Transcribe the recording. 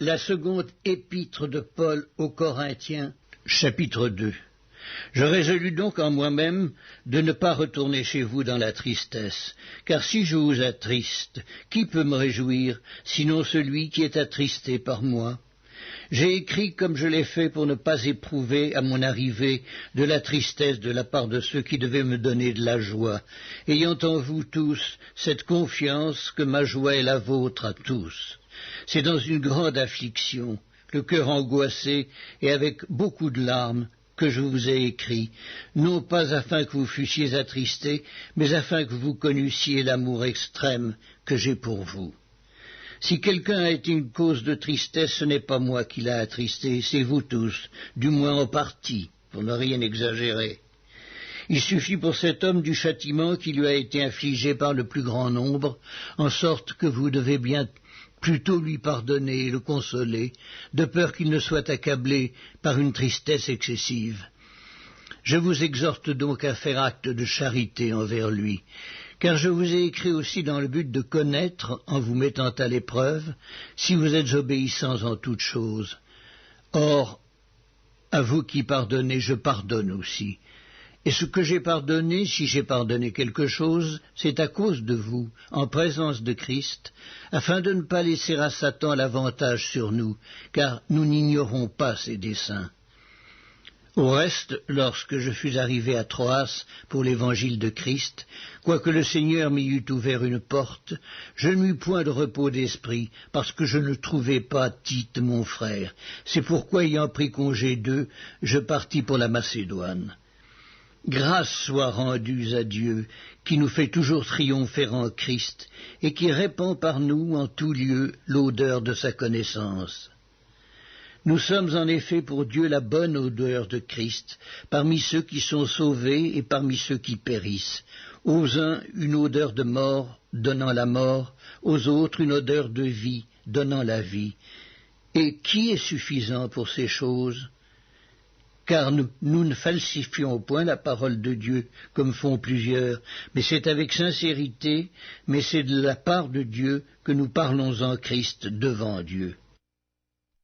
La seconde épître de Paul aux Corinthiens, chapitre 2. Je résolus donc en moi-même de ne pas retourner chez vous dans la tristesse, car si je vous attriste, qui peut me réjouir, sinon celui qui est attristé par moi? J'ai écrit comme je l'ai fait pour ne pas éprouver à mon arrivée de la tristesse de la part de ceux qui devaient me donner de la joie, ayant en vous tous cette confiance que ma joie est la vôtre à tous. C'est dans une grande affliction, le cœur angoissé et avec beaucoup de larmes, que je vous ai écrit, non pas afin que vous fussiez attristés, mais afin que vous connussiez l'amour extrême que j'ai pour vous. Si quelqu'un a été une cause de tristesse, ce n'est pas moi qui l'a attristé, c'est vous tous, du moins en partie, pour ne rien exagérer. Il suffit pour cet homme du châtiment qui lui a été infligé par le plus grand nombre, en sorte que vous devez bien plutôt lui pardonner et le consoler, de peur qu'il ne soit accablé par une tristesse excessive. Je vous exhorte donc à faire acte de charité envers lui, car je vous ai écrit aussi dans le but de connaître, en vous mettant à l'épreuve, si vous êtes obéissants en toutes choses. Or, à vous qui pardonnez, je pardonne aussi. Et ce que j'ai pardonné, si j'ai pardonné quelque chose, c'est à cause de vous, en présence de Christ, afin de ne pas laisser à Satan l'avantage sur nous, car nous n'ignorons pas ses desseins. Au reste, lorsque je fus arrivé à Troas pour l'évangile de Christ, quoique le Seigneur m'y eût ouvert une porte, je n'eus point de repos d'esprit, parce que je ne trouvais pas Tite mon frère. C'est pourquoi, ayant pris congé d'eux, je partis pour la Macédoine. Grâce soit rendue à Dieu, qui nous fait toujours triompher en Christ, et qui répand par nous en tout lieu l'odeur de sa connaissance. Nous sommes en effet pour Dieu la bonne odeur de Christ, parmi ceux qui sont sauvés et parmi ceux qui périssent. Aux uns une odeur de mort, donnant la mort, aux autres une odeur de vie, donnant la vie. Et qui est suffisant pour ces choses ? Car nous ne falsifions point la parole de Dieu, comme font plusieurs, mais c'est avec sincérité, mais c'est de la part de Dieu que nous parlons en Christ devant Dieu.